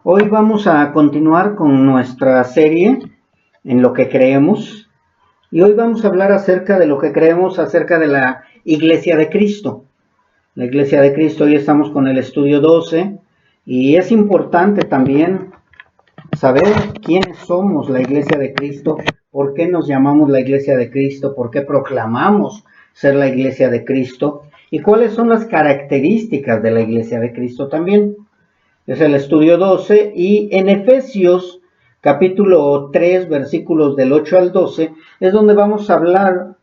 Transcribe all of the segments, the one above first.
Hoy vamos a continuar con nuestra serie en lo que creemos y hoy vamos a hablar acerca de lo que creemos acerca de la Iglesia de Cristo. La Iglesia de Cristo, hoy estamos con el estudio 12 y es importante también saber quiénes somos la Iglesia de Cristo, por qué nos llamamos la Iglesia de Cristo, por qué proclamamos ser la Iglesia de Cristo y cuáles son las características de la Iglesia de Cristo también. Es el estudio 12 y en Efesios capítulo 3 versículos del 8 al 12 es donde vamos a hablar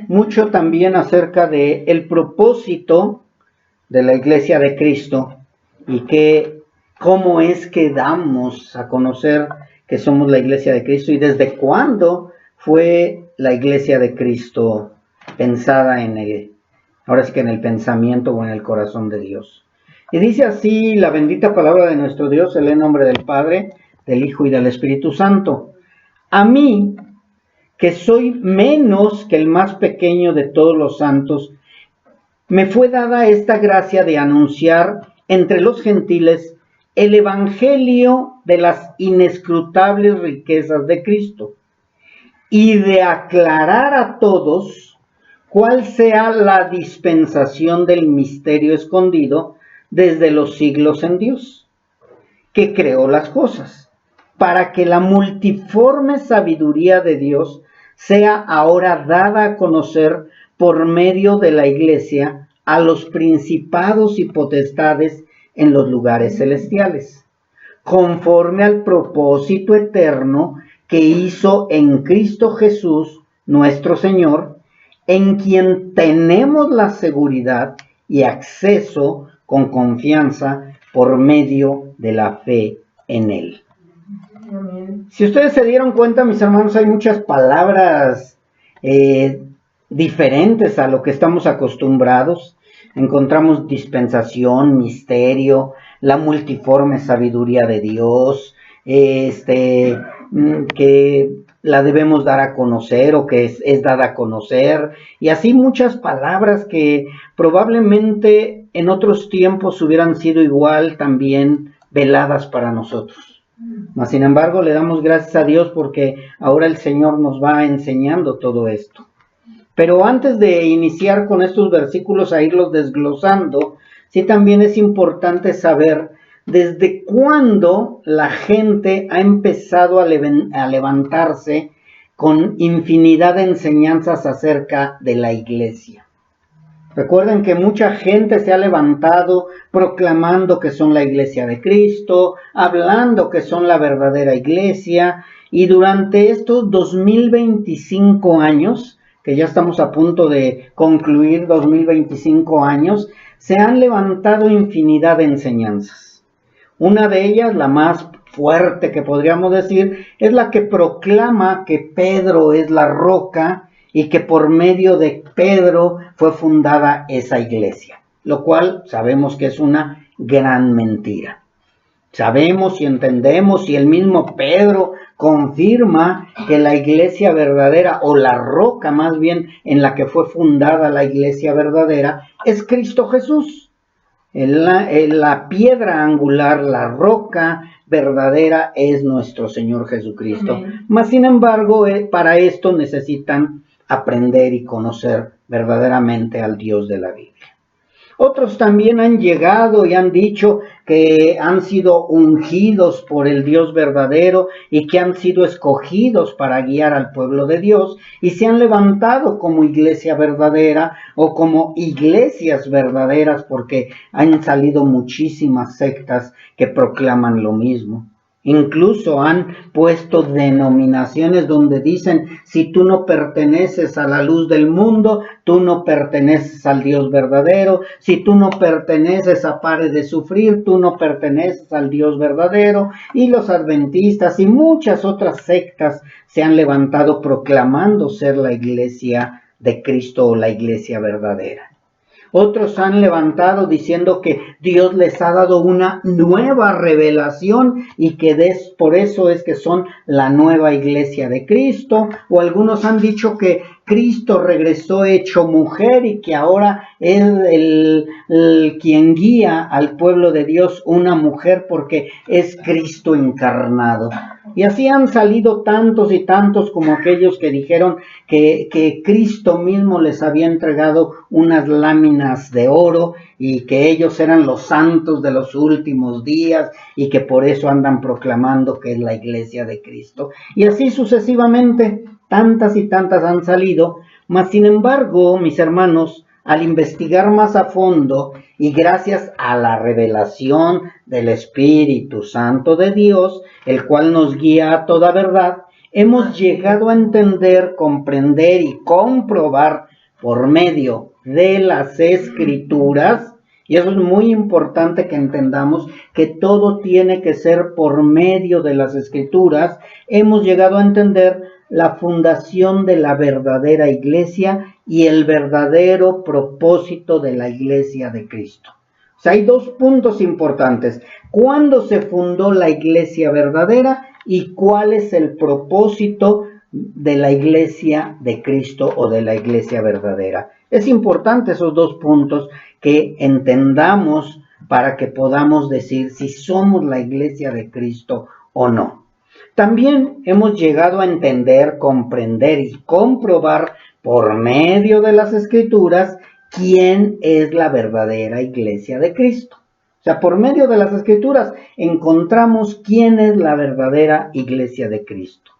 mucho también acerca de el propósito de la Iglesia de Cristo y cómo es que damos a conocer que somos la Iglesia de Cristo y desde cuándo fue la Iglesia de Cristo pensada ahora sí que en el pensamiento o en el corazón de Dios. Y dice así la bendita palabra de nuestro Dios, en el nombre del Padre, del Hijo y del Espíritu Santo. A mí, que soy menos que el más pequeño de todos los santos, me fue dada esta gracia de anunciar entre los gentiles el evangelio de las inescrutables riquezas de Cristo y de aclarar a todos cuál sea la dispensación del misterio escondido desde los siglos en Dios, que creó las cosas, para que la multiforme sabiduría de Dios sea ahora dada a conocer por medio de la Iglesia a los principados y potestades en los lugares celestiales, conforme al propósito eterno que hizo en Cristo Jesús, nuestro Señor, en quien tenemos la seguridad y acceso con confianza por medio de la fe en Él. Si ustedes se dieron cuenta, mis hermanos, hay muchas palabras diferentes a lo que estamos acostumbrados. Encontramos dispensación, misterio, la multiforme sabiduría de Dios, que la debemos dar a conocer o que es dada a conocer, y así muchas palabras que probablemente en otros tiempos hubieran sido igual también veladas para nosotros. Mas, sin embargo, le damos gracias a Dios porque ahora el Señor nos va enseñando todo esto. Pero antes de iniciar con estos versículos a irlos desglosando, sí también es importante saber desde cuándo la gente ha empezado a levantarse con infinidad de enseñanzas acerca de la iglesia. Recuerden que mucha gente se ha levantado proclamando que son la iglesia de Cristo, hablando que son la verdadera iglesia, y durante estos 2025 años, que ya estamos a punto de concluir 2025 años, se han levantado infinidad de enseñanzas. Una de ellas, la más fuerte que podríamos decir, es la que proclama que Pedro es la roca y que por medio de Pedro fue fundada esa iglesia, lo cual sabemos que es una gran mentira. Sabemos y entendemos y el mismo Pedro confirma que la iglesia verdadera, o la roca más bien en la que fue fundada la iglesia verdadera, es Cristo Jesús. La piedra angular, la roca verdadera es nuestro Señor Jesucristo. Mas, sin embargo, para esto necesitan aprender y conocer verdaderamente al Dios de la Biblia. Otros también han llegado y han dicho que han sido ungidos por el Dios verdadero y que han sido escogidos para guiar al pueblo de Dios y se han levantado como iglesia verdadera o como iglesias verdaderas, porque han salido muchísimas sectas que proclaman lo mismo. Incluso han puesto denominaciones donde dicen: si tú no perteneces a la luz del mundo, tú no perteneces al Dios verdadero. Si tú no perteneces a Pare de Sufrir, tú no perteneces al Dios verdadero. Y los adventistas y muchas otras sectas se han levantado proclamando ser la iglesia de Cristo o la iglesia verdadera. Otros han levantado diciendo que Dios les ha dado una nueva revelación y que por eso es que son la nueva iglesia de Cristo. O algunos han dicho que Cristo regresó hecho mujer y que ahora es quien guía al pueblo de Dios, una mujer, porque es Cristo encarnado. Y así han salido tantos y tantos como aquellos que dijeron que Cristo mismo les había entregado unas láminas de oro y que ellos eran los santos de los últimos días y que por eso andan proclamando que es la iglesia de Cristo. Y así sucesivamente, tantas y tantas han salido, mas sin embargo, mis hermanos, al investigar más a fondo y gracias a la revelación del Espíritu Santo de Dios, el cual nos guía a toda verdad, hemos llegado a entender, comprender y comprobar por medio de las Escrituras, y eso es muy importante que entendamos que todo tiene que ser por medio de las Escrituras, hemos llegado a entender la fundación de la verdadera iglesia y el verdadero propósito de la iglesia de Cristo. O sea, hay dos puntos importantes. ¿Cuándo se fundó la iglesia verdadera y cuál es el propósito de la iglesia de Cristo o de la iglesia verdadera? Es importante esos dos puntos que entendamos para que podamos decir si somos la iglesia de Cristo o no. También hemos llegado a entender, comprender y comprobar por medio de las Escrituras quién es la verdadera iglesia de Cristo. O sea, por medio de las Escrituras encontramos quién es la verdadera iglesia de Cristo.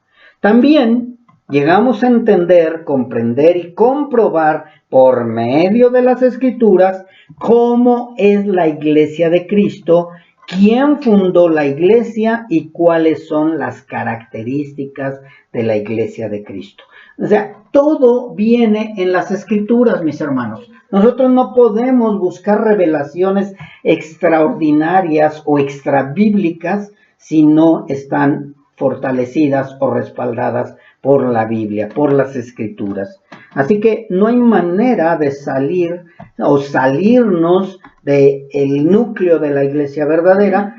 También llegamos a entender, comprender y comprobar por medio de las Escrituras cómo es la iglesia de Cristo, quién fundó la iglesia y cuáles son las características de la iglesia de Cristo. O sea, todo viene en las Escrituras, mis hermanos. Nosotros no podemos buscar revelaciones extraordinarias o extrabíblicas si no están fortalecidas o respaldadas por la Biblia, por las Escrituras. Así que no hay manera de salir o salirnos del núcleo de la iglesia verdadera,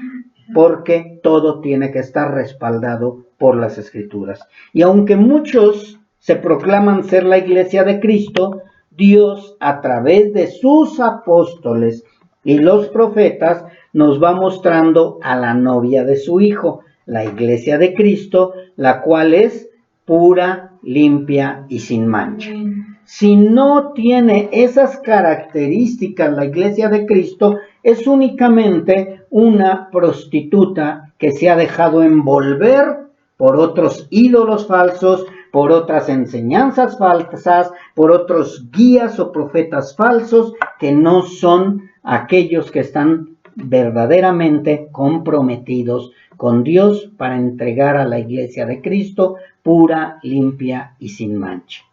porque todo tiene que estar respaldado por las Escrituras. Y aunque muchos se proclaman ser la iglesia de Cristo, Dios a través de sus apóstoles y los profetas nos va mostrando a la novia de su Hijo, la iglesia de Cristo, la cual es pura, limpia y sin mancha. Si no tiene esas características la iglesia de Cristo, es únicamente una prostituta que se ha dejado envolver por otros ídolos falsos, por otras enseñanzas falsas, por otros guías o profetas falsos que no son aquellos que están verdaderamente comprometidos con Dios para entregar a la iglesia de Cristo pura, limpia y sin mancha.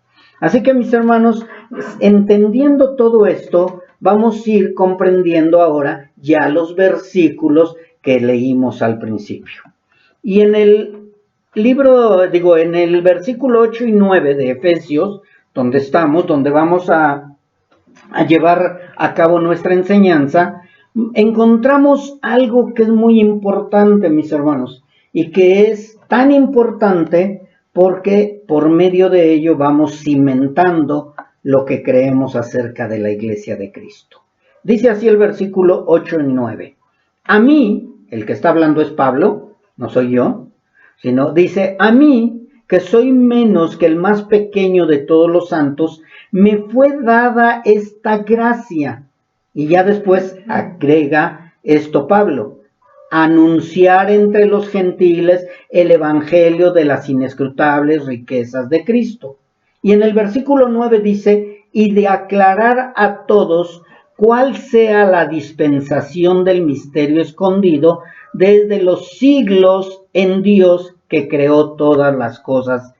Así que, mis hermanos, entendiendo todo esto, vamos a ir comprendiendo ahora ya los versículos que leímos al principio. Y en el en el versículo 8 y 9 de Efesios, donde estamos, donde vamos a llevar a cabo nuestra enseñanza, encontramos algo que es muy importante, mis hermanos, y que es tan importante porque por medio de ello vamos cimentando lo que creemos acerca de la iglesia de Cristo. Dice así el versículo 8 y 9. A mí, el que está hablando es Pablo, no soy yo, sino dice, a mí, que soy menos que el más pequeño de todos los santos, me fue dada esta gracia. Y ya después agrega esto Pablo, anunciar entre los gentiles el evangelio de las inescrutables riquezas de Cristo. Y en el versículo 9 dice, y de aclarar a todos cuál sea la dispensación del misterio escondido desde los siglos en Dios que creó todas las cosas.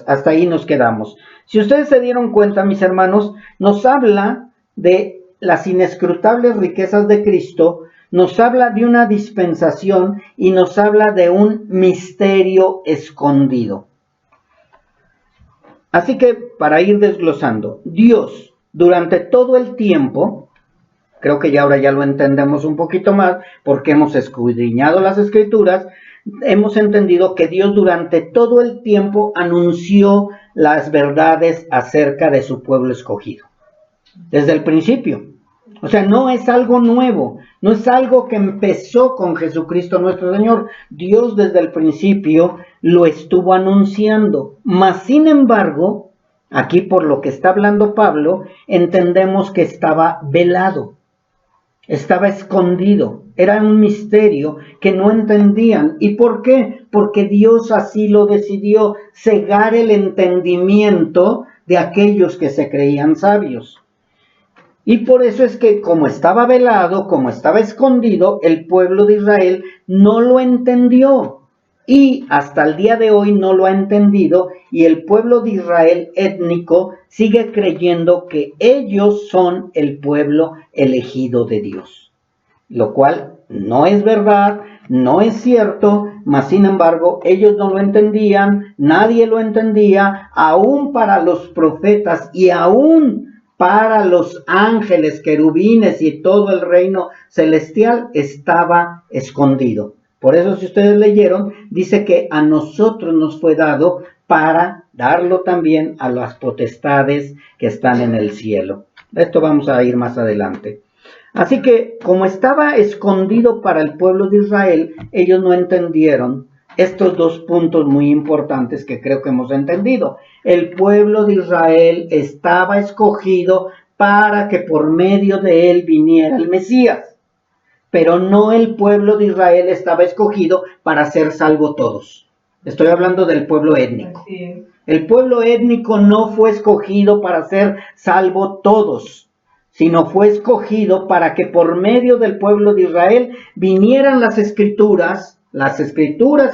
Hasta ahí nos quedamos. Si ustedes se dieron cuenta, mis hermanos, nos habla de las inescrutables riquezas de Cristo, nos habla de una dispensación y nos habla de un misterio escondido. Así que, para ir desglosando, Dios durante todo el tiempo, creo que ya ahora ya lo entendemos un poquito más, porque hemos escudriñado las Escrituras, hemos entendido que Dios durante todo el tiempo anunció las verdades acerca de su pueblo escogido, desde el principio. O sea, no es algo nuevo, no es algo que empezó con Jesucristo nuestro Señor. Dios desde el principio lo estuvo anunciando. Mas, sin embargo, aquí por lo que está hablando Pablo, entendemos que estaba velado, estaba escondido, era un misterio que no entendían. ¿Y por qué? Porque Dios así lo decidió, cegar el entendimiento de aquellos que se creían sabios. Y por eso es que como estaba velado, como estaba escondido, el pueblo de Israel no lo entendió. Y hasta el día de hoy no lo ha entendido, y el pueblo de Israel étnico sigue creyendo que ellos son el pueblo elegido de Dios. Lo cual no es verdad, no es cierto, mas sin embargo ellos no lo entendían, nadie lo entendía, aún para los profetas y aún para los ángeles, querubines y todo el reino celestial estaba escondido. Por eso, si ustedes leyeron, dice que a nosotros nos fue dado para darlo también a las potestades que están en el cielo. Esto vamos a ir más adelante. Así que, como estaba escondido para el pueblo de Israel, ellos no entendieron estos dos puntos muy importantes que creo que hemos entendido. El pueblo de Israel estaba escogido para que por medio de él viniera el Mesías, pero no el pueblo de Israel estaba escogido para ser salvo todos. Estoy hablando del pueblo étnico. El pueblo étnico no fue escogido para ser salvo todos, sino fue escogido para que por medio del pueblo de Israel vinieran las escrituras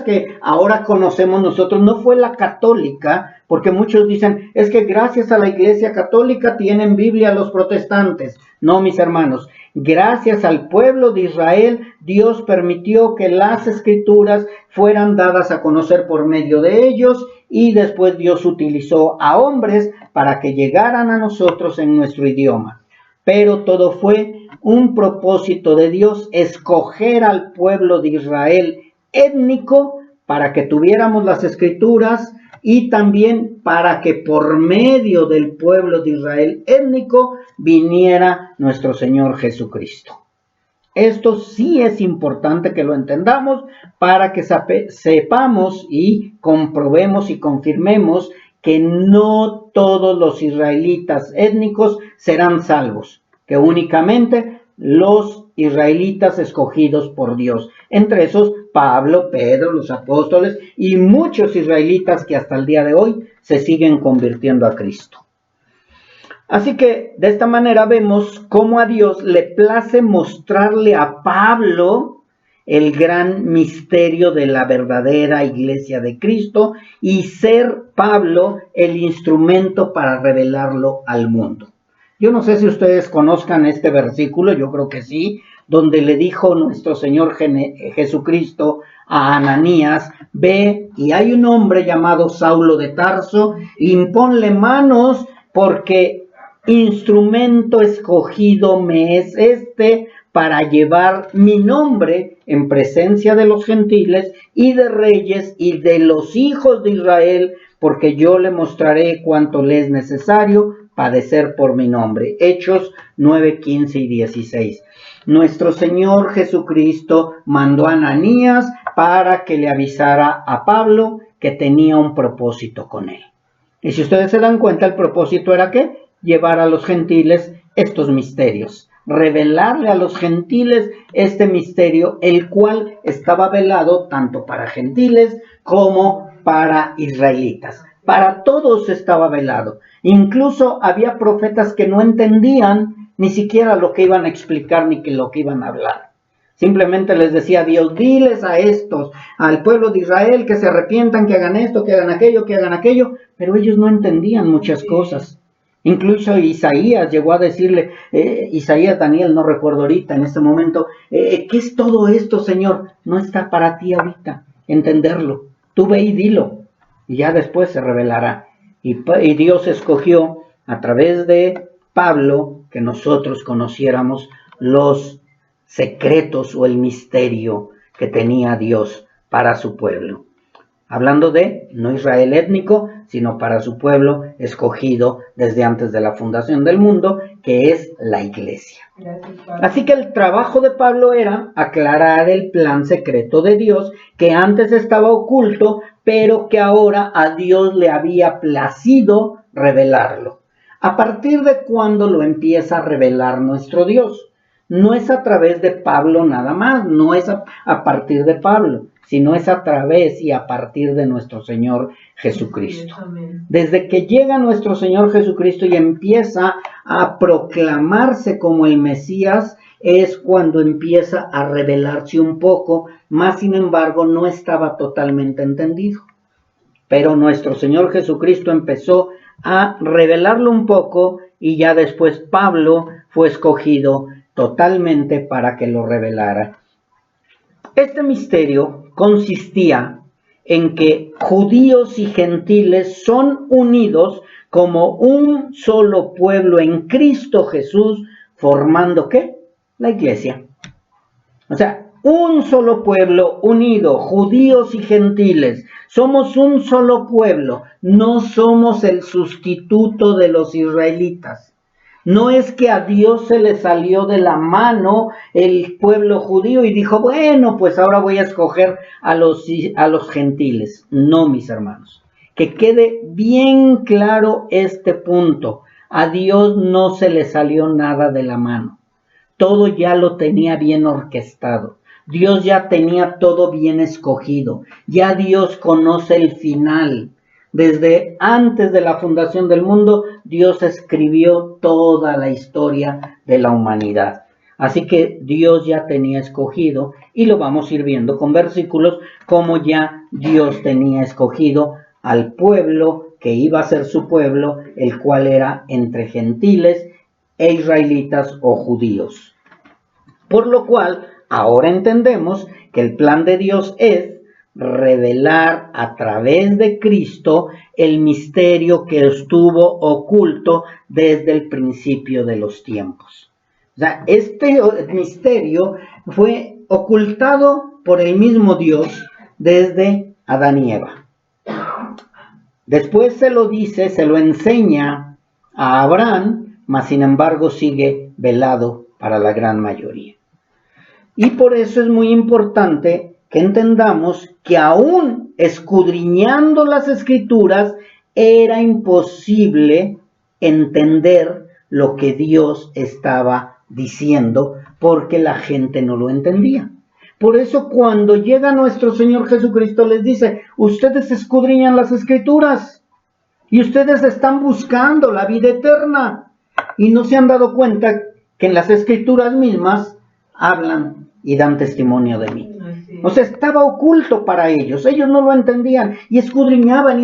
que ahora conocemos nosotros. No fue la católica, porque muchos dicen, es que gracias a la Iglesia Católica tienen Biblia los protestantes. No, mis hermanos, gracias al pueblo de Israel, Dios permitió que las escrituras fueran dadas a conocer por medio de ellos, y después Dios utilizó a hombres para que llegaran a nosotros en nuestro idioma. Pero todo fue un propósito de Dios, escoger al pueblo de Israel étnico para que tuviéramos las escrituras, y también para que por medio del pueblo de Israel étnico viniera nuestro Señor Jesucristo. Esto sí es importante que lo entendamos para que sepamos y comprobemos y confirmemos que no todos los israelitas étnicos serán salvos, que únicamente los israelitas escogidos por Dios, entre esos Pablo, Pedro, los apóstoles y muchos israelitas que hasta el día de hoy se siguen convirtiendo a Cristo. Así que de esta manera vemos cómo a Dios le place mostrarle a Pablo el gran misterio de la verdadera iglesia de Cristo y ser Pablo el instrumento para revelarlo al mundo. Yo no sé si ustedes conozcan este versículo, yo creo que sí, donde le dijo nuestro Señor Jesucristo a Ananías, ve y hay un hombre llamado Saulo de Tarso, imponle manos porque instrumento escogido me es este para llevar mi nombre en presencia de los gentiles y de reyes y de los hijos de Israel, porque yo le mostraré cuánto le es necesario padecer por mi nombre. Hechos 9, 15 y 16. Nuestro Señor Jesucristo mandó a Ananías para que le avisara a Pablo que tenía un propósito con él. Y si ustedes se dan cuenta, el propósito era ¿qué? Llevar a los gentiles estos misterios, revelarle a los gentiles este misterio, el cual estaba velado tanto para gentiles como para israelitas. Para todos estaba velado. Incluso había profetas que no entendían ni siquiera lo que iban a explicar ni que lo que iban a hablar. Simplemente les decía Dios, diles a estos, al pueblo de Israel, que se arrepientan, que hagan esto, que hagan aquello, pero ellos no entendían muchas cosas. Incluso Isaías llegó a decirle, Isaías, Daniel, no recuerdo ahorita en este momento, ¿qué es todo esto, Señor? No está para ti ahorita entenderlo. Tú ve y dilo, y ya después se revelará. Y Dios escogió a través de Pablo que nosotros conociéramos los secretos o el misterio que tenía Dios para su pueblo. Hablando de no Israel étnico, sino para su pueblo escogido desde antes de la fundación del mundo, que es la iglesia. Así que el trabajo de Pablo era aclarar el plan secreto de Dios, que antes estaba oculto, pero que ahora a Dios le había placido revelarlo. ¿A partir de cuándo lo empieza a revelar nuestro Dios? No es a través de Pablo nada más, no es a partir de Pablo, sino es a través y a partir de nuestro Señor Jesucristo. Desde que llega nuestro Señor Jesucristo y empieza a proclamarse como el Mesías, es cuando empieza a revelarse un poco, más sin embargo no estaba totalmente entendido. Pero nuestro Señor Jesucristo empezó a revelarlo un poco y ya después Pablo fue escogido totalmente para que lo revelara. Este misterio consistía en que judíos y gentiles son unidos como un solo pueblo en Cristo Jesús, formando ¿qué? La iglesia. O sea, un solo pueblo unido, judíos y gentiles. Somos un solo pueblo, no somos el sustituto de los israelitas. No es que a Dios se le salió de la mano el pueblo judío y dijo, bueno, pues ahora voy a escoger a los gentiles. No, mis hermanos. Que quede bien claro este punto. A Dios no se le salió nada de la mano. Todo ya lo tenía bien orquestado. Dios ya tenía todo bien escogido. Ya Dios conoce el final. Desde antes de la fundación del mundo, Dios escribió toda la historia de la humanidad. Así que Dios ya tenía escogido, y lo vamos a ir viendo con versículos, como ya Dios tenía escogido al pueblo que iba a ser su pueblo, el cual era entre gentiles e israelitas o judíos. Por lo cual, ahora entendemos que el plan de Dios es revelar a través de Cristo el misterio que estuvo oculto desde el principio de los tiempos. O sea, este misterio fue ocultado por el mismo Dios desde Adán y Eva. Después se lo dice, se lo enseña a Abraham, mas sin embargo sigue velado para la gran mayoría. Y por eso es muy importante que entendamos que aún escudriñando las Escrituras era imposible entender lo que Dios estaba diciendo porque la gente no lo entendía. Por eso cuando llega nuestro Señor Jesucristo les dice, ustedes escudriñan las Escrituras y ustedes están buscando la vida eterna y no se han dado cuenta que en las Escrituras mismas hablan y dan testimonio de mí. O sea, estaba oculto para ellos no lo entendían y escudriñaban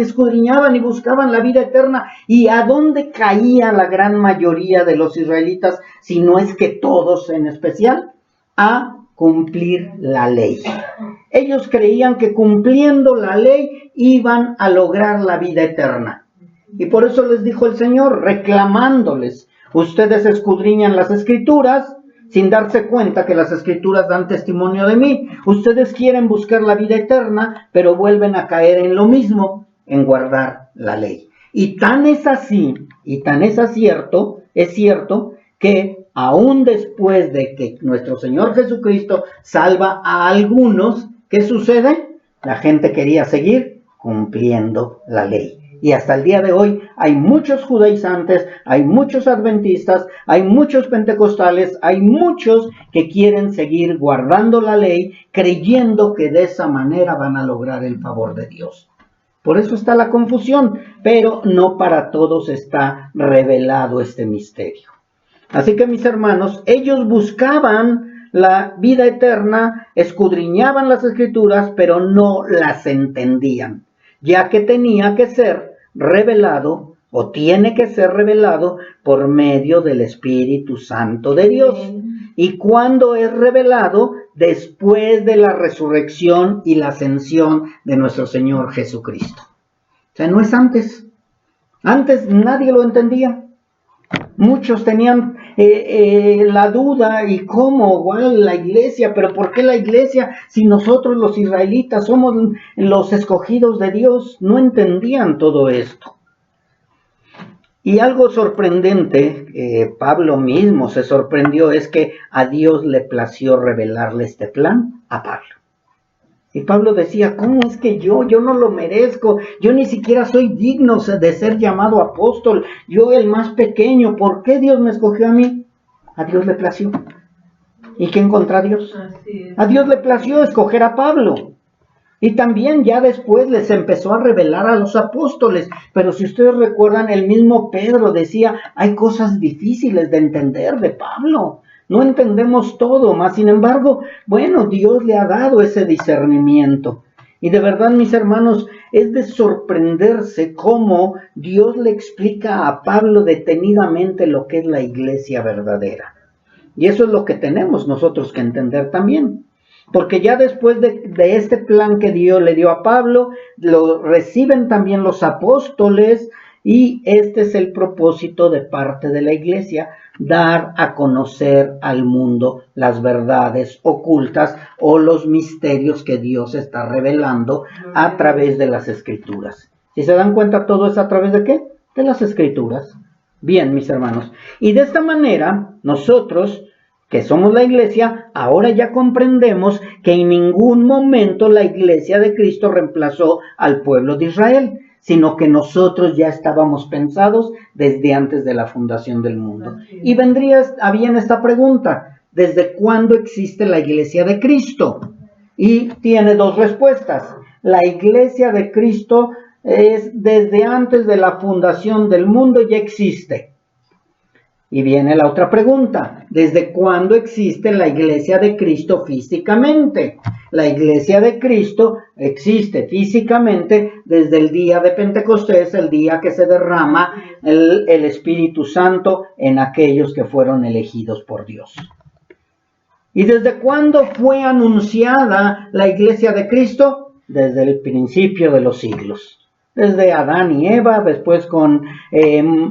y buscaban la vida eterna. ¿Y a dónde caía la gran mayoría de los israelitas, si no es que todos en especial? A cumplir la ley. Ellos creían que cumpliendo la ley iban a lograr la vida eterna. Y por eso les dijo el Señor, reclamándoles, ustedes escudriñan las Escrituras, sin darse cuenta que las Escrituras dan testimonio de mí. Ustedes quieren buscar la vida eterna, pero vuelven a caer en lo mismo, en guardar la ley. Y tan es así, y tan es cierto, que aún después de que nuestro Señor Jesucristo salva a algunos, ¿qué sucede? La gente quería seguir cumpliendo la ley. Y hasta el día de hoy hay muchos judaizantes, hay muchos adventistas, hay muchos pentecostales, hay muchos que quieren seguir guardando la ley, creyendo que de esa manera van a lograr el favor de Dios. Por eso está la confusión, pero no para todos está revelado este misterio. Así que mis hermanos, ellos buscaban la vida eterna, escudriñaban las Escrituras, pero no las entendían, ya que tenía que ser revelado o tiene que ser revelado por medio del Espíritu Santo de Dios. ¿Y cuándo es revelado? Después de la resurrección y la ascensión de nuestro Señor Jesucristo. O sea, no es antes. Antes nadie lo entendía. Muchos tenían la duda, y cómo, igual la iglesia, pero ¿por qué la iglesia si nosotros los israelitas somos los escogidos de Dios? No entendían todo esto. Y algo sorprendente, Pablo mismo se sorprendió, es que a Dios le plació revelarle este plan a Pablo. Y Pablo decía, ¿cómo es que yo no lo merezco? Yo ni siquiera soy digno de ser llamado apóstol. Yo el más pequeño. ¿Por qué Dios me escogió a mí? A Dios le plació. ¿Y quién contra Dios? A Dios le plació escoger a Pablo. Y también ya después les empezó a revelar a los apóstoles. Pero si ustedes recuerdan, el mismo Pedro decía, hay cosas difíciles de entender de Pablo. No entendemos todo, mas sin embargo, bueno, Dios le ha dado ese discernimiento. Y de verdad, mis hermanos, es de sorprenderse cómo Dios le explica a Pablo detenidamente lo que es la iglesia verdadera. Y eso es lo que tenemos nosotros que entender también. Porque ya después de este plan que Dios le dio a Pablo, lo reciben también los apóstoles, y este es el propósito de parte de la iglesia, dar a conocer al mundo las verdades ocultas o los misterios que Dios está revelando a través de las escrituras. Si se dan cuenta, todo es a través de ¿qué? De las escrituras. Bien, mis hermanos. Y de esta manera, nosotros, que somos la iglesia, ahora ya comprendemos que en ningún momento la iglesia de Cristo reemplazó al pueblo de Israel, sino que nosotros ya estábamos pensados desde antes de la fundación del mundo. Y vendría bien esta pregunta, ¿desde cuándo existe la iglesia de Cristo? Y tiene dos respuestas. La iglesia de Cristo es desde antes de la fundación del mundo, ya existe. Y viene la otra pregunta, ¿desde cuándo existe la iglesia de Cristo físicamente? La iglesia de Cristo existe físicamente desde el día de Pentecostés, el día que se derrama el Espíritu Santo en aquellos que fueron elegidos por Dios. ¿Y desde cuándo fue anunciada la iglesia de Cristo? Desde el principio de los siglos. Desde Adán y Eva, después con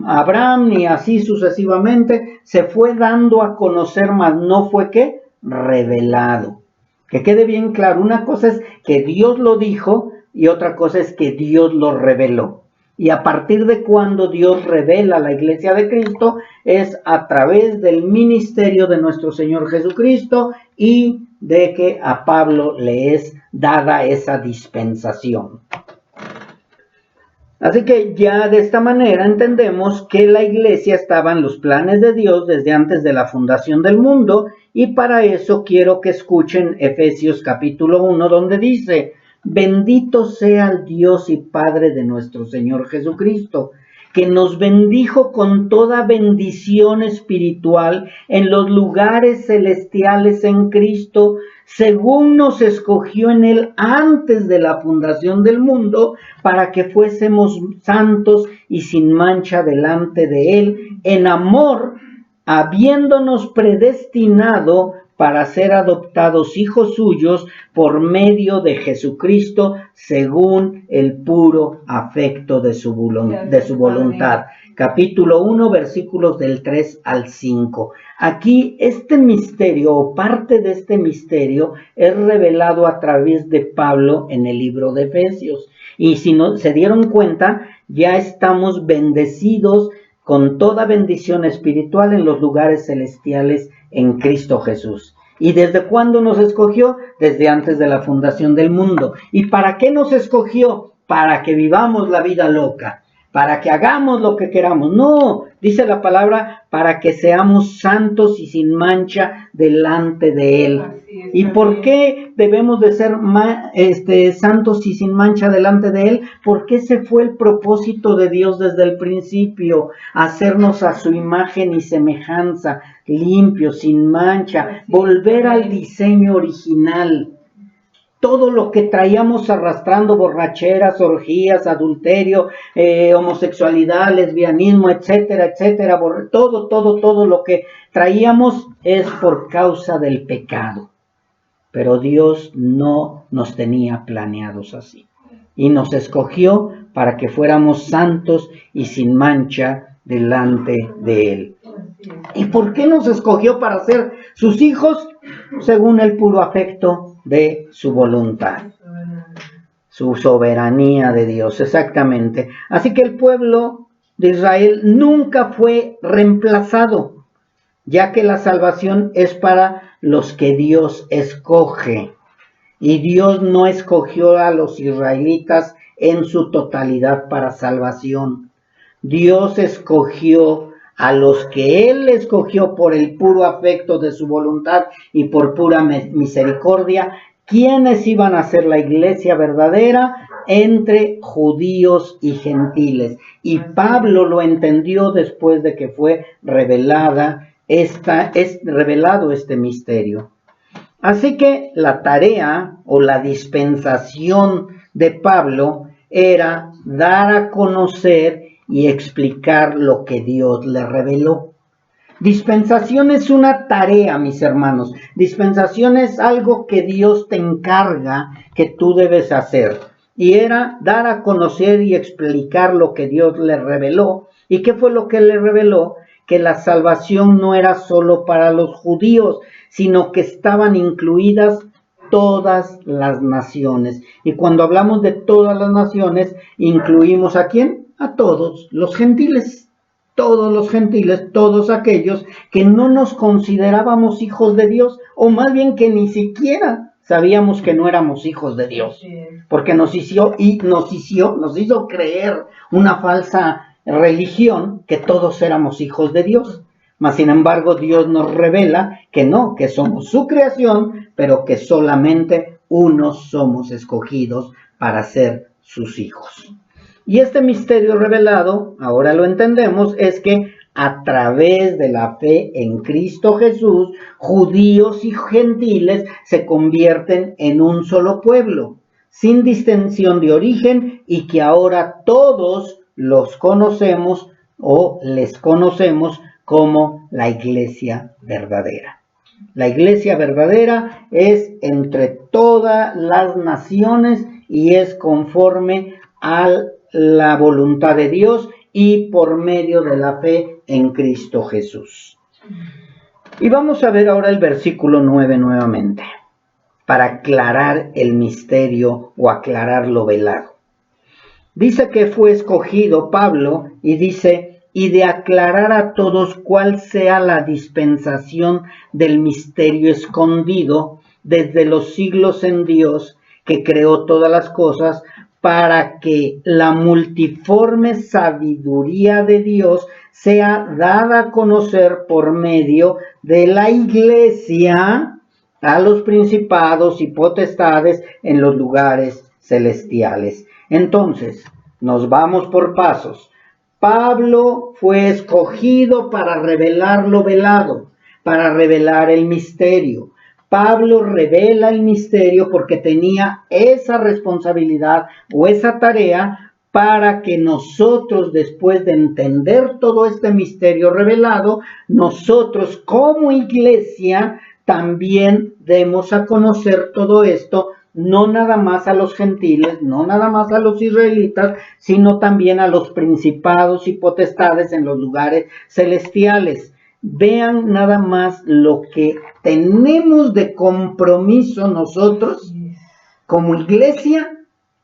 Abraham, y así sucesivamente, se fue dando a conocer, mas no fue ¿qué? Revelado. Que quede bien claro, una cosa es que Dios lo dijo y otra cosa es que Dios lo reveló. Y a partir de cuando Dios revela la iglesia de Cristo, es a través del ministerio de nuestro Señor Jesucristo y de que a Pablo le es dada esa dispensación. Así que ya de esta manera entendemos que la iglesia estaba en los planes de Dios desde antes de la fundación del mundo, y para eso quiero que escuchen Efesios capítulo 1, donde dice: bendito sea el Dios y Padre de nuestro Señor Jesucristo, que nos bendijo con toda bendición espiritual en los lugares celestiales en Cristo, según nos escogió en Él antes de la fundación del mundo, para que fuésemos santos y sin mancha delante de Él, en amor, habiéndonos predestinado para ser adoptados hijos suyos por medio de Jesucristo, según el puro afecto de su voluntad. Capítulo 1, versículos del 3 al 5. Aquí este misterio, o parte de este misterio, es revelado a través de Pablo en el libro de Efesios. Y si no se dieron cuenta, ya estamos bendecidos con toda bendición espiritual en los lugares celestiales en Cristo Jesús. ¿Y desde cuándo nos escogió? Desde antes de la fundación del mundo. ¿Y para qué nos escogió? Para que vivamos la vida loca, para que hagamos lo que queramos. No, dice la palabra, para que seamos santos y sin mancha delante de Él. ¿Y por qué debemos de ser santos y sin mancha delante de Él? Porque ese fue el propósito de Dios desde el principio, hacernos a su imagen y semejanza, limpios, sin mancha, volver al diseño original. Todo lo que traíamos arrastrando, borracheras, orgías, adulterio, homosexualidad, lesbianismo, etcétera, etcétera, todo lo que traíamos es por causa del pecado. Pero Dios no nos tenía planeados así. Y nos escogió para que fuéramos santos y sin mancha delante de Él. ¿Y por qué nos escogió para ser sus hijos? Según el puro afecto de su voluntad. Su soberanía de Dios, exactamente. Así que el pueblo de Israel nunca fue reemplazado, ya que la salvación es para los que Dios escoge. Y Dios no escogió a los israelitas en su totalidad para salvación. Dios escogió a los que Él escogió por el puro afecto de su voluntad y por pura misericordia, quienes iban a ser la iglesia verdadera entre judíos y gentiles. Y Pablo lo entendió después de que fue revelado este misterio. Así que la tarea o la dispensación de Pablo era dar a conocer y explicar lo que Dios le reveló. Dispensación es una tarea, mis hermanos. Dispensación es algo que Dios te encarga que tú debes hacer. Y era dar a conocer y explicar lo que Dios le reveló. ¿Y qué fue lo que le reveló? Que la salvación no era solo para los judíos, sino que estaban incluidas todas las naciones. Y cuando hablamos de todas las naciones, incluimos ¿a quién? A todos los gentiles. Todos los gentiles, todos aquellos que no nos considerábamos hijos de Dios, o más bien que ni siquiera sabíamos que no éramos hijos de Dios, porque nos hizo creer una falsa religión que todos éramos hijos de Dios. Mas sin embargo Dios nos revela que no, que somos su creación, pero que solamente unos somos escogidos para ser sus hijos. Y este misterio revelado, ahora lo entendemos, es que a través de la fe en Cristo Jesús, judíos y gentiles se convierten en un solo pueblo, sin distinción de origen, y que ahora todos los conocemos o les conocemos como la iglesia verdadera. La iglesia verdadera es entre todas las naciones y es conforme a la voluntad de Dios y por medio de la fe en Cristo Jesús. Y vamos a ver ahora el versículo 9 nuevamente, para aclarar el misterio o aclarar lo velado. Dice que fue escogido Pablo y dice, y de aclarar a todos cuál sea la dispensación del misterio escondido desde los siglos en Dios, que creó todas las cosas, para que la multiforme sabiduría de Dios sea dada a conocer por medio de la iglesia a los principados y potestades en los lugares celestiales. Entonces, nos vamos por pasos. Pablo fue escogido para revelar lo velado, para revelar el misterio. Pablo revela el misterio porque tenía esa responsabilidad o esa tarea para que nosotros, después de entender todo este misterio revelado, nosotros como iglesia también demos a conocer todo esto, no nada más a los gentiles, no nada más a los israelitas, sino también a los principados y potestades en los lugares celestiales. Vean nada más lo que tenemos de compromiso nosotros como iglesia,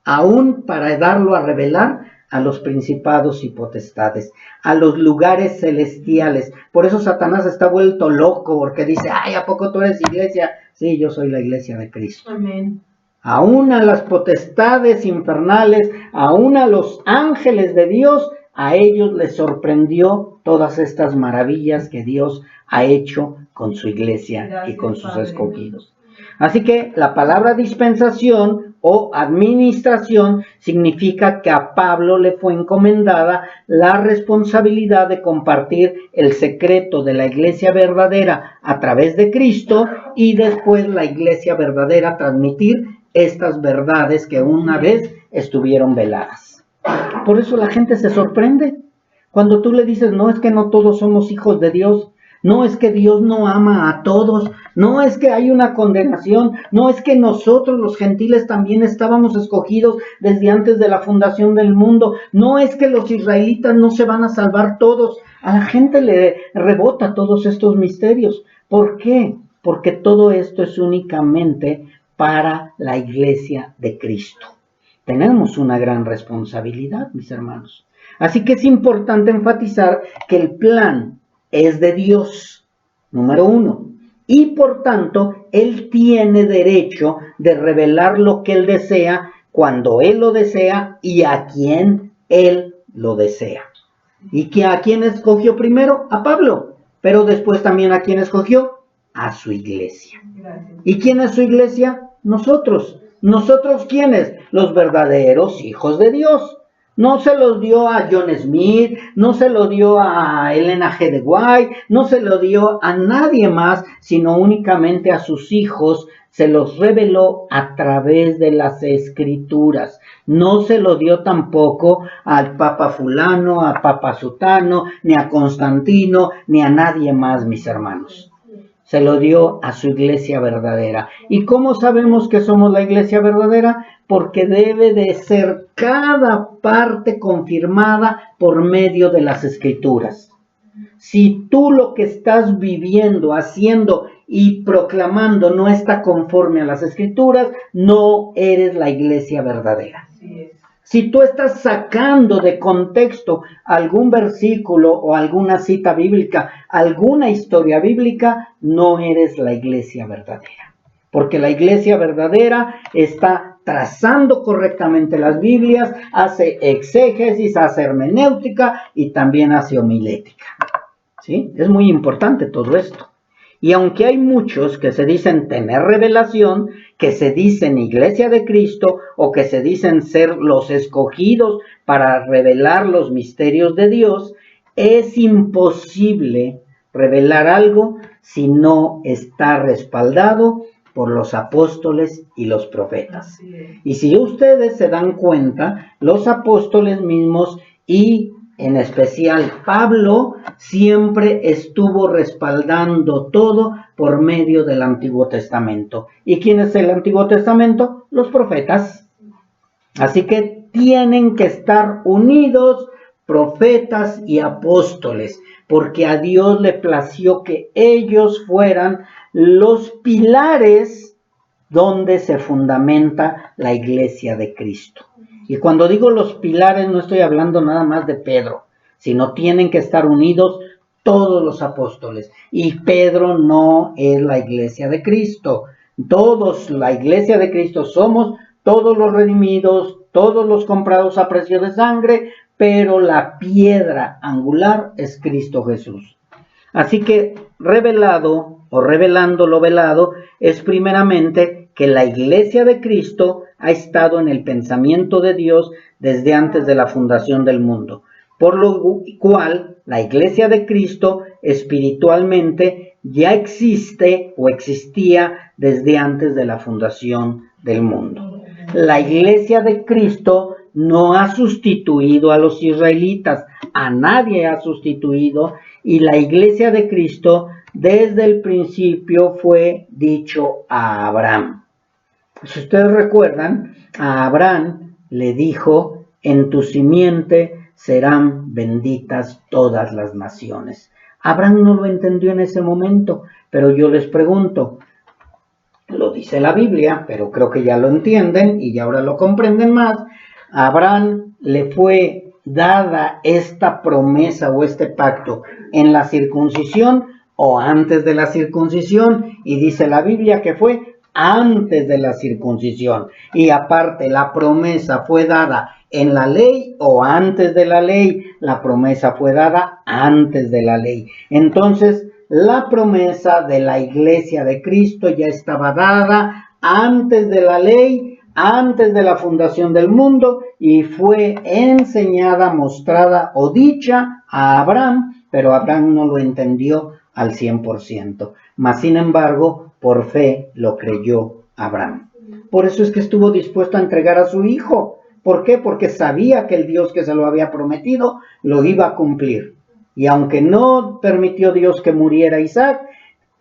aún para darlo a revelar a los principados y potestades, a los lugares celestiales. Por eso Satanás está vuelto loco, porque dice, ay, ¿a poco tú eres iglesia? Sí, yo soy la iglesia de Cristo. Amén. Aún a las potestades infernales, aún a los ángeles de Dios, a ellos les sorprendió todas estas maravillas que Dios ha hecho con su iglesia y con sus escogidos. Así que la palabra dispensación o administración significa que a Pablo le fue encomendada la responsabilidad de compartir el secreto de la iglesia verdadera a través de Cristo y después la iglesia verdadera transmitir estas verdades que una vez estuvieron veladas. Por eso la gente se sorprende cuando tú le dices, no, es que no todos somos hijos de Dios. No es que Dios no ama a todos, no es que hay una condenación, no es que nosotros los gentiles también estábamos escogidos desde antes de la fundación del mundo, no es que los israelitas no se van a salvar todos. A la gente le rebota todos estos misterios. ¿Por qué? Porque todo esto es únicamente para la iglesia de Cristo. Tenemos una gran responsabilidad, mis hermanos. Así que es importante enfatizar que el plan es de Dios, número uno, y por tanto, Él tiene derecho de revelar lo que Él desea, cuando Él lo desea y a quien Él lo desea. ¿Y a quién escogió primero? A Pablo, pero después también a quién escogió? A su iglesia. ¿Y quién es su iglesia? Nosotros. ¿Nosotros quiénes? Los verdaderos hijos de Dios. No se los dio a John Smith, no se lo dio a Elena G. de White, no se lo dio a nadie más, sino únicamente a sus hijos. Se los reveló a través de las Escrituras. No se lo dio tampoco al Papa fulano, a Papa sutano, ni a Constantino, ni a nadie más, mis hermanos. Se lo dio a su iglesia verdadera. ¿Y cómo sabemos que somos la iglesia verdadera? Porque debe de ser cada parte confirmada por medio de las Escrituras. Si tú lo que estás viviendo, haciendo y proclamando no está conforme a las Escrituras, no eres la iglesia verdadera. Si tú estás sacando de contexto algún versículo o alguna cita bíblica, alguna historia bíblica, no eres la iglesia verdadera. Porque la iglesia verdadera está trazando correctamente las Biblias, hace exégesis, hace hermenéutica y también hace homilética. ¿Sí? Es muy importante todo esto. Y aunque hay muchos que se dicen tener revelación, que se dicen iglesia de Cristo o que se dicen ser los escogidos para revelar los misterios de Dios, es imposible revelar algo si no está respaldado por los apóstoles y los profetas. Y si ustedes se dan cuenta, los apóstoles mismos y en especial Pablo siempre estuvo respaldando todo por medio del Antiguo Testamento. ¿Y quién es el Antiguo Testamento? Los profetas. Así que tienen que estar unidos profetas y apóstoles, porque a Dios le plació que ellos fueran los pilares donde se fundamenta la iglesia de Cristo. Y cuando digo los pilares no estoy hablando nada más de Pedro, sino tienen que estar unidos todos los apóstoles. Y Pedro no es la iglesia de Cristo. Todos, la iglesia de Cristo somos todos los redimidos, todos los comprados a precio de sangre, pero la piedra angular es Cristo Jesús. Así que revelado o revelando lo velado es primeramente que la iglesia de Cristo ha estado en el pensamiento de Dios desde antes de la fundación del mundo, por lo cual la iglesia de Cristo espiritualmente ya existe o existía desde antes de la fundación del mundo. La iglesia de Cristo no ha sustituido a los israelitas, a nadie ha sustituido, y la iglesia de Cristo desde el principio fue dicho a Abraham. Si ustedes recuerdan, a Abraham le dijo, en tu simiente serán benditas todas las naciones. Abraham no lo entendió en ese momento, pero yo les pregunto, lo dice la Biblia, pero creo que ya lo entienden y ya ahora lo comprenden más. A Abraham le fue dada esta promesa o este pacto en la circuncisión o antes de la circuncisión, y dice la Biblia que fue antes de la circuncisión. Y aparte, la promesa fue dada en la ley o antes de la ley. La promesa fue dada antes de la ley. Entonces, la promesa de la iglesia de Cristo ya estaba dada antes de la ley, antes de la fundación del mundo, y fue enseñada, mostrada o dicha a Abraham, pero Abraham no lo entendió al 100%. Mas, sin embargo, por fe lo creyó Abraham. Por eso es que estuvo dispuesto a entregar a su hijo. ¿Por qué? Porque sabía que el Dios que se lo había prometido lo iba a cumplir. Y aunque no permitió Dios que muriera Isaac,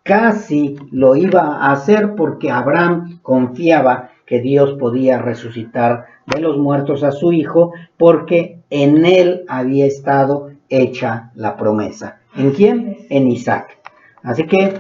casi lo iba a hacer porque Abraham confiaba que Dios podía resucitar de los muertos a su hijo, porque en él había estado hecha la promesa. ¿En quién? En Isaac. Así que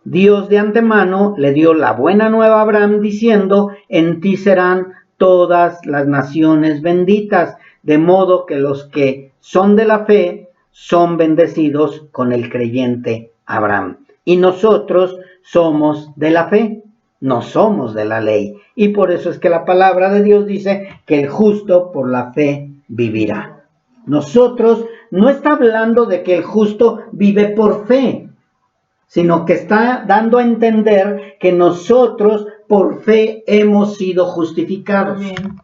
Dios de antemano le dio la buena nueva a Abraham diciendo: en ti serán todas las naciones benditas, de modo que los que son de la fe son bendecidos con el creyente Abraham. Y nosotros somos de la fe, no somos de la ley. Y por eso es que la palabra de Dios dice que el justo por la fe vivirá. Nosotros no está hablando de que el justo vive por fe, sino que está dando a entender que nosotros por fe hemos sido justificados. Amén.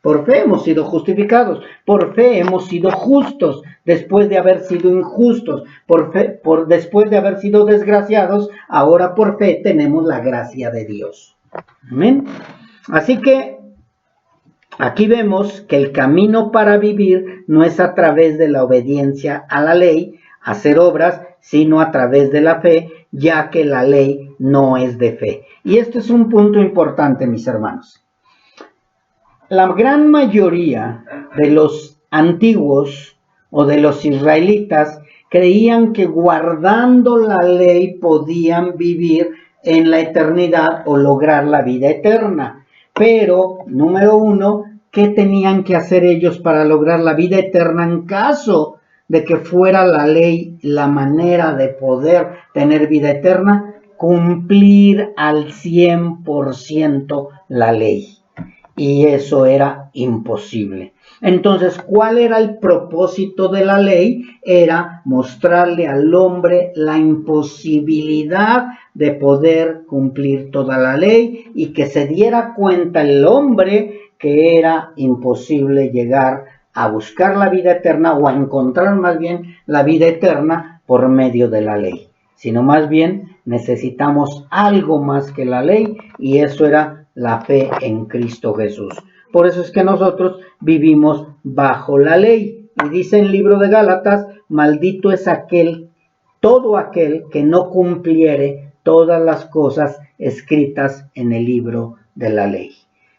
Por fe hemos sido justificados, por fe hemos sido justos, después de haber sido injustos, después de haber sido desgraciados, ahora por fe tenemos la gracia de Dios. Amén. Así que aquí vemos que el camino para vivir no es a través de la obediencia a la ley, hacer obras, sino a través de la fe, ya que la ley no es de fe. Y esto es un punto importante, mis hermanos. La gran mayoría de los antiguos o de los israelitas creían que guardando la ley podían vivir en la eternidad o lograr la vida eterna. Pero, número uno, ¿qué tenían que hacer ellos para lograr la vida eterna en caso de que fuera la ley la manera de poder tener vida eterna? Cumplir al 100% la ley. Y eso era imposible. Entonces, ¿cuál era el propósito de la ley? Era mostrarle al hombre la imposibilidad de poder cumplir toda la ley y que se diera cuenta el hombre que era imposible llegar a buscar la vida eterna o a encontrar más bien la vida eterna por medio de la ley, sino más bien necesitamos algo más que la ley, y eso era la fe en Cristo Jesús. Por eso es que nosotros vivimos bajo la ley. Y dice en el libro de Gálatas: maldito es todo aquel que no cumpliere todas las cosas escritas en el libro de la ley.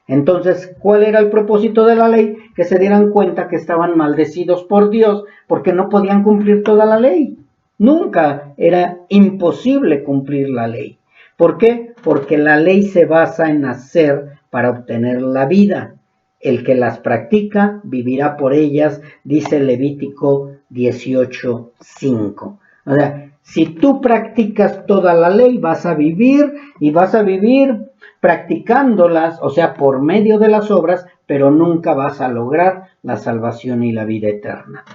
Entonces, ¿cuál era el propósito de la ley? Que se dieran cuenta que estaban maldecidos por Dios porque no podían cumplir toda la ley. Nunca, era imposible cumplir la ley. ¿Por qué? Porque la ley se basa en hacer para obtener la vida. El que las practica vivirá por ellas, dice Levítico 18:5. O sea, si tú practicas toda la ley, vas a vivir y vas a vivir practicándolas, o sea, por medio de las obras, pero nunca vas a lograr la salvación y la vida eterna.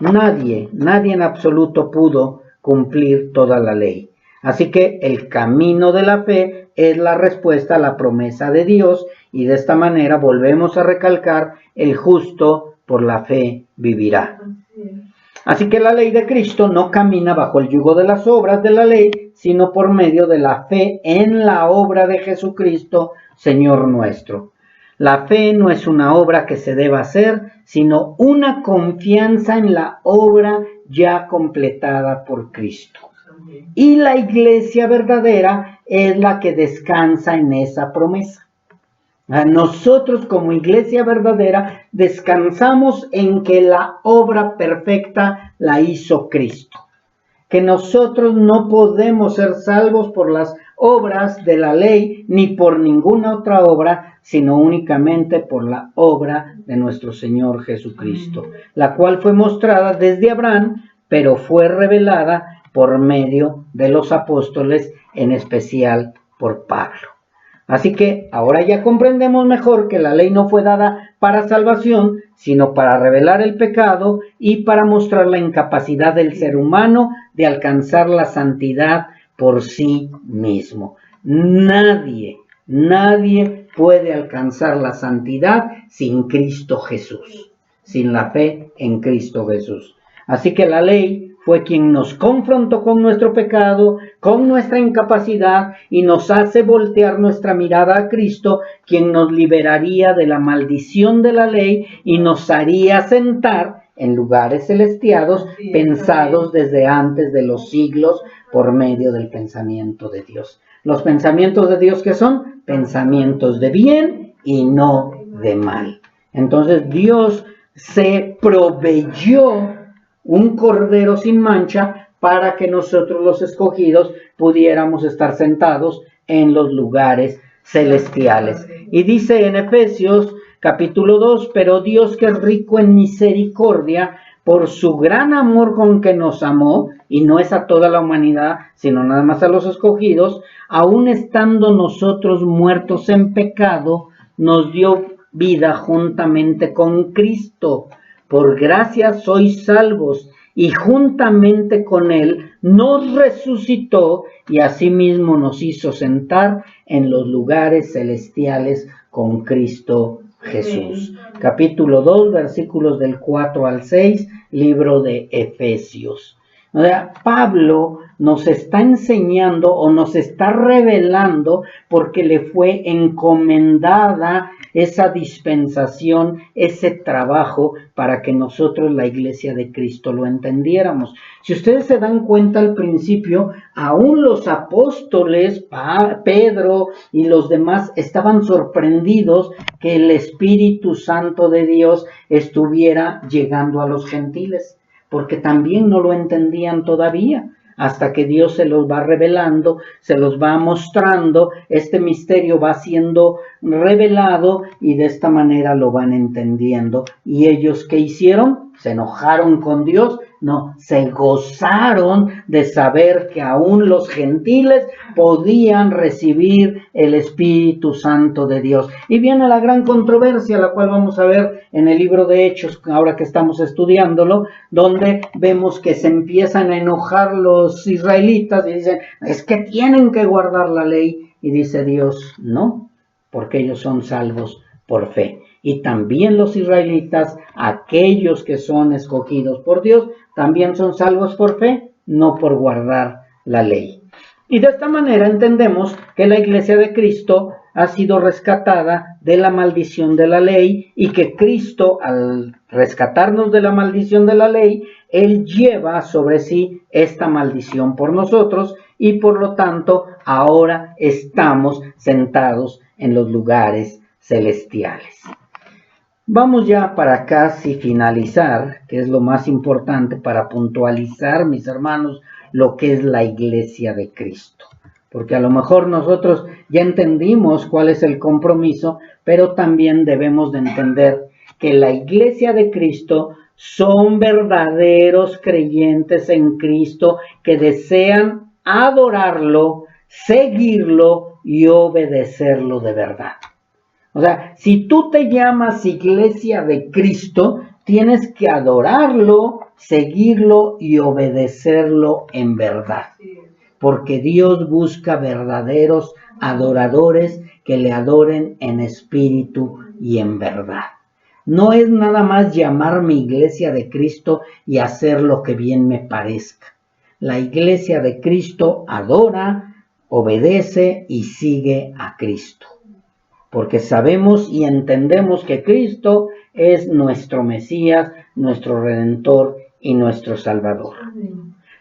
Nadie en absoluto pudo cumplir toda la ley. Así que el camino de la fe es la respuesta a la promesa de Dios, y de esta manera volvemos a recalcar: el justo por la fe vivirá. Así que la ley de Cristo no camina bajo el yugo de las obras de la ley, sino por medio de la fe en la obra de Jesucristo, Señor nuestro. La fe no es una obra que se deba hacer, sino una confianza en la obra ya completada por Cristo. Y la iglesia verdadera es la que descansa en esa promesa. Nosotros como iglesia verdadera descansamos en que la obra perfecta la hizo Cristo. Que nosotros no podemos ser salvos por las obras de la ley ni por ninguna otra obra, sino únicamente por la obra de nuestro Señor Jesucristo, la cual fue mostrada desde Abraham, pero fue revelada por medio de los apóstoles, en especial por Pablo. Así que ahora ya comprendemos mejor que la ley no fue dada para salvación, sino para revelar el pecado y para mostrar la incapacidad del ser humano de alcanzar la santidad por sí mismo. Nadie puede alcanzar la santidad sin Cristo Jesús, sin la fe en Cristo Jesús. Así que la ley fue quien nos confrontó con nuestro pecado, con nuestra incapacidad, y nos hace voltear nuestra mirada a Cristo, quien nos liberaría de la maldición de la ley y nos haría sentar en lugares celestiales, pensados desde antes de los siglos por medio del pensamiento de Dios. Los pensamientos de Dios, ¿qué son? Pensamientos de bien y no de mal. Entonces Dios se proveyó un cordero sin mancha para que nosotros los escogidos pudiéramos estar sentados en los lugares celestiales. Y dice en Efesios capítulo 2, pero Dios, que es rico en misericordia, por su gran amor con que nos amó, y no es a toda la humanidad, sino nada más a los escogidos, aun estando nosotros muertos en pecado, nos dio vida juntamente con Cristo. Por gracia sois salvos, y juntamente con Él nos resucitó, y asimismo nos hizo sentar en los lugares celestiales con Cristo Jesús. Capítulo 2, versículos del 4 al 6, libro de Efesios. O sea, Pablo nos está enseñando o nos está revelando porque le fue encomendada esa dispensación, ese trabajo para que nosotros, la Iglesia de Cristo, lo entendiéramos. Si ustedes se dan cuenta al principio, aún los apóstoles, Pedro y los demás, estaban sorprendidos que el Espíritu Santo de Dios estuviera llegando a los gentiles, porque también no lo entendían todavía, hasta que Dios se los va revelando, se los va mostrando, este misterio va siendo revelado y de esta manera lo van entendiendo. ¿Y ellos qué hicieron? ¿Se enojaron con Dios? No, se gozaron de saber que aún los gentiles podían recibir el Espíritu Santo de Dios. Y viene la gran controversia, la cual vamos a ver en el libro de Hechos, ahora que estamos estudiándolo, donde vemos que se empiezan a enojar los israelitas y dicen, es que tienen que guardar la ley. Y dice Dios, no, porque ellos son salvos por fe. Y también los israelitas, aquellos que son escogidos por Dios, también son salvos por fe, no por guardar la ley. Y de esta manera entendemos que la Iglesia de Cristo ha sido rescatada de la maldición de la ley y que Cristo, al rescatarnos de la maldición de la ley, Él lleva sobre sí esta maldición por nosotros y por lo tanto ahora estamos sentados en los lugares celestiales. Vamos ya para casi finalizar, que es lo más importante para puntualizar, mis hermanos, lo que es la Iglesia de Cristo. Porque a lo mejor nosotros ya entendimos cuál es el compromiso, pero también debemos de entender que la Iglesia de Cristo son verdaderos creyentes en Cristo que desean adorarlo, seguirlo y obedecerlo de verdad. O sea, si tú te llamas Iglesia de Cristo, tienes que adorarlo, seguirlo y obedecerlo en verdad. Porque Dios busca verdaderos adoradores que le adoren en espíritu y en verdad. No es nada más llamarme Iglesia de Cristo y hacer lo que bien me parezca. La Iglesia de Cristo adora, obedece y sigue a Cristo. Porque sabemos y entendemos que Cristo es nuestro Mesías, nuestro Redentor y nuestro Salvador.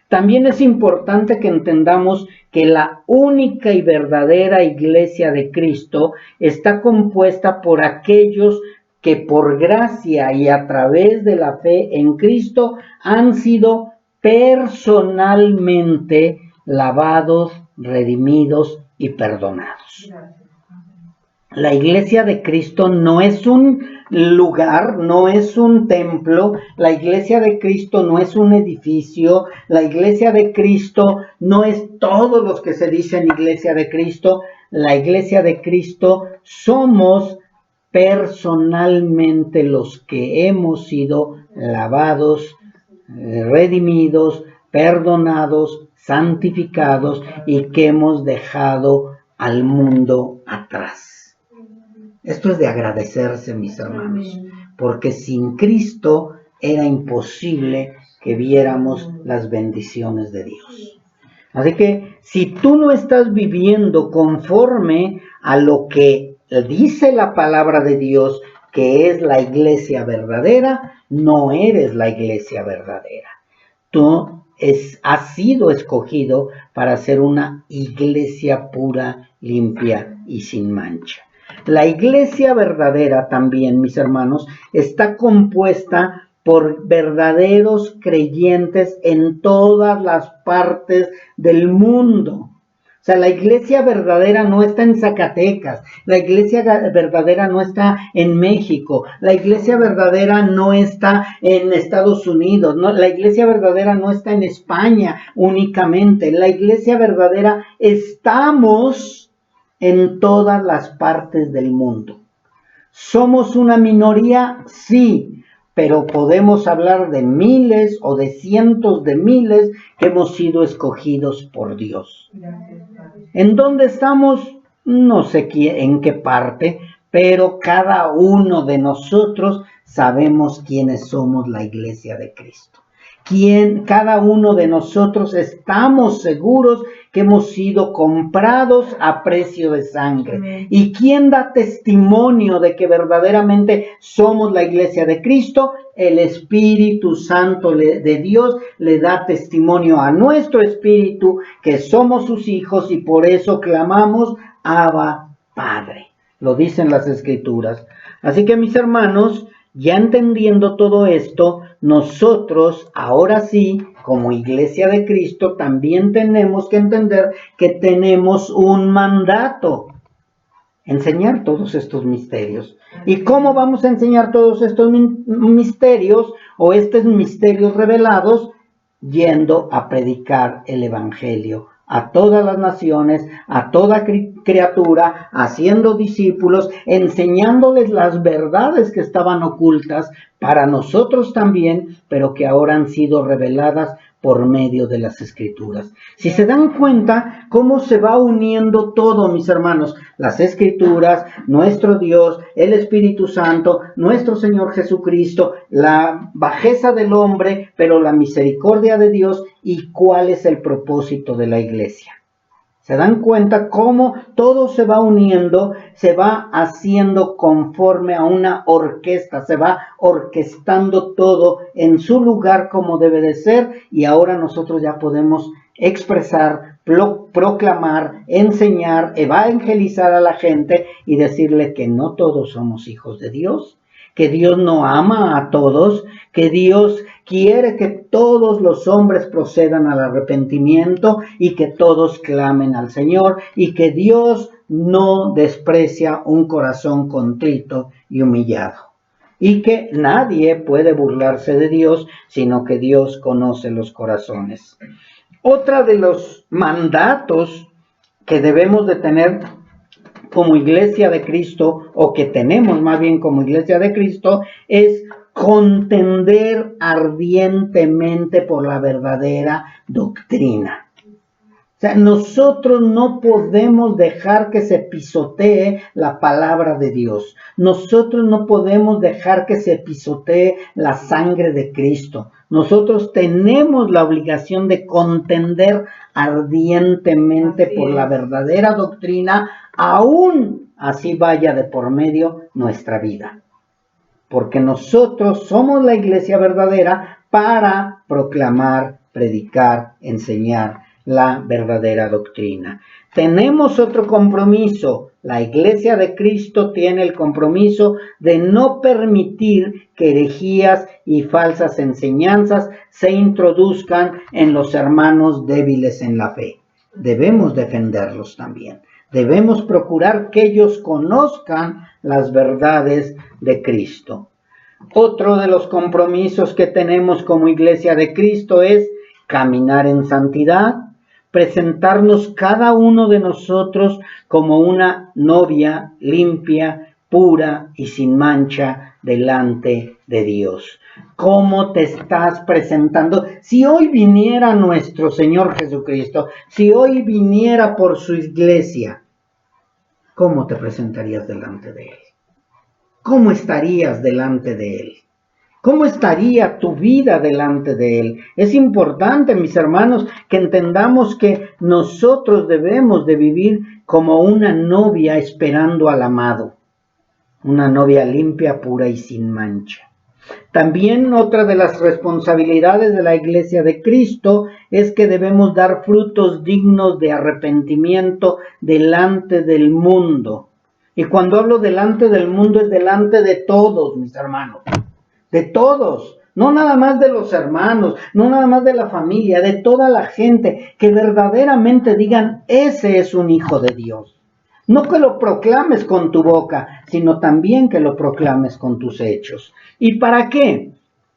También es importante que entendamos que la única y verdadera Iglesia de Cristo está compuesta por aquellos que por gracia y a través de la fe en Cristo han sido personalmente lavados, redimidos y perdonados. La Iglesia de Cristo no es un lugar, no es un templo, la Iglesia de Cristo no es un edificio, la Iglesia de Cristo no es todos los que se dicen Iglesia de Cristo, la Iglesia de Cristo somos personalmente los que hemos sido lavados, redimidos, perdonados, santificados y que hemos dejado al mundo atrás. Esto es de agradecerse, mis hermanos, porque sin Cristo era imposible que viéramos las bendiciones de Dios. Así que si tú no estás viviendo conforme a lo que dice la palabra de Dios que es la iglesia verdadera, no eres la iglesia verdadera. Tú has sido escogido para ser una iglesia pura, limpia y sin mancha. La iglesia verdadera también, mis hermanos, está compuesta por verdaderos creyentes en todas las partes del mundo. O sea, la iglesia verdadera no está en Zacatecas, la iglesia verdadera no está en México, la iglesia verdadera no está en Estados Unidos, no, la iglesia verdadera no está en España únicamente, la iglesia verdadera estamos en todas las partes del mundo. ¿Somos una minoría? Sí, pero podemos hablar de miles o de cientos de miles que hemos sido escogidos por Dios. ¿En dónde estamos? No sé en qué parte, pero cada uno de nosotros sabemos quiénes somos la iglesia de Cristo. Cada uno de nosotros estamos seguros que hemos sido comprados a precio de sangre. Amén. ¿Y quién da testimonio de que verdaderamente somos la iglesia de Cristo? El Espíritu Santo de Dios le da testimonio a nuestro espíritu que somos sus hijos y por eso clamamos Abba, Padre. Lo dicen las Escrituras. Así que, mis hermanos, ya entendiendo todo esto, nosotros ahora sí, como iglesia de Cristo, también tenemos que entender que tenemos un mandato: enseñar todos estos misterios. ¿Y cómo vamos a enseñar todos estos misterios o estos misterios revelados? Yendo a predicar el Evangelio a todas las naciones, a toda criatura, haciendo discípulos, enseñándoles las verdades que estaban ocultas para nosotros también, pero que ahora han sido reveladas por medio de las Escrituras. Si se dan cuenta cómo se va uniendo todo, mis hermanos, las Escrituras, nuestro Dios, el Espíritu Santo, nuestro Señor Jesucristo, la bajeza del hombre, pero la misericordia de Dios, y cuál es el propósito de la iglesia. ¿Se dan cuenta cómo todo se va uniendo, se va haciendo conforme a una orquesta, se va orquestando todo en su lugar como debe de ser? Y ahora nosotros ya podemos expresar, proclamar, enseñar, evangelizar a la gente y decirle que no todos somos hijos de Dios, que Dios no ama a todos, que Dios quiere que todos los hombres procedan al arrepentimiento y que todos clamen al Señor, y que Dios no desprecia un corazón contrito y humillado, y que nadie puede burlarse de Dios, sino que Dios conoce los corazones. Otra de los mandatos que debemos de tener como iglesia de Cristo, o que tenemos más bien como iglesia de Cristo, es contender ardientemente por la verdadera doctrina. O sea, nosotros no podemos dejar que se pisotee la palabra de Dios. Nosotros no podemos dejar que se pisotee la sangre de Cristo. Nosotros tenemos la obligación de contender ardientemente por la verdadera doctrina, aún así vaya de por medio nuestra vida. Porque nosotros somos la iglesia verdadera para proclamar, predicar, enseñar la verdadera doctrina. Tenemos otro compromiso. La iglesia de Cristo tiene el compromiso de no permitir que herejías y falsas enseñanzas se introduzcan en los hermanos débiles en la fe. Debemos defenderlos también. Debemos procurar que ellos conozcan las verdades de Cristo. Otro de los compromisos que tenemos como iglesia de Cristo es caminar en santidad, presentarnos cada uno de nosotros como una novia limpia, pura y sin mancha delante de Dios. ¿Cómo te estás presentando? Si hoy viniera nuestro Señor Jesucristo, si hoy viniera por su iglesia, ¿cómo te presentarías delante de Él? ¿Cómo estarías delante de Él? ¿Cómo estaría tu vida delante de Él? Es importante, mis hermanos, que entendamos que nosotros debemos de vivir como una novia esperando al amado. una novia limpia, pura y sin mancha. También otra de las responsabilidades de la Iglesia de Cristo es que debemos dar frutos dignos de arrepentimiento delante del mundo. Y cuando hablo delante del mundo es delante de todos, mis hermanos, de todos, no nada más de los hermanos, no nada más de la familia, de toda la gente, que verdaderamente digan, ese es un hijo de Dios. No que lo proclames con tu boca, sino también que lo proclames con tus hechos. ¿Y para qué?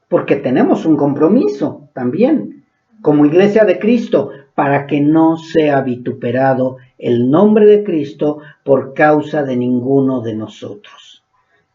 Porque tenemos un compromiso también, como Iglesia de Cristo, para que no sea vituperado el nombre de Cristo por causa de ninguno de nosotros.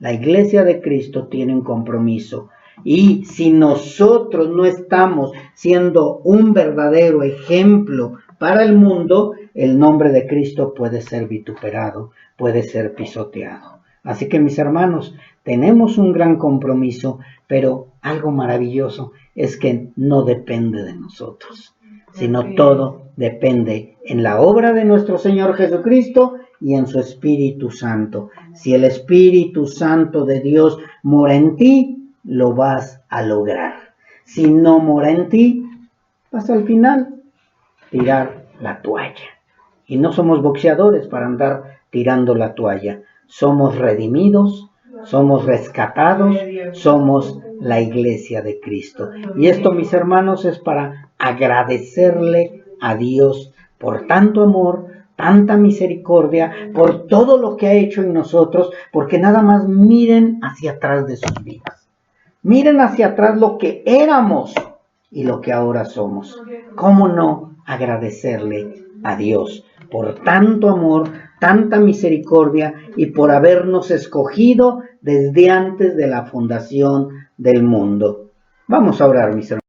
La Iglesia de Cristo tiene un compromiso. Y si nosotros no estamos siendo un verdadero ejemplo para el mundo, el nombre de Cristo puede ser vituperado, puede ser pisoteado. Así que, mis hermanos, tenemos un gran compromiso, pero algo maravilloso es que no depende de nosotros, sino todo depende en la obra de nuestro Señor Jesucristo y en su Espíritu Santo. Si el Espíritu Santo de Dios mora en ti, lo vas a lograr. Si no mora en ti, vas al final tirar la toalla. Y no somos boxeadores para andar tirando la toalla. Somos redimidos, somos rescatados, somos la Iglesia de Cristo. Y esto, mis hermanos, es para agradecerle a Dios por tanto amor, tanta misericordia, por todo lo que ha hecho en nosotros, porque nada más miren hacia atrás de sus vidas. Miren hacia atrás lo que éramos y lo que ahora somos. ¿Cómo no agradecerle a Dios por tanto amor, tanta misericordia y por habernos escogido desde antes de la fundación del mundo? Vamos a orar, mis hermanos.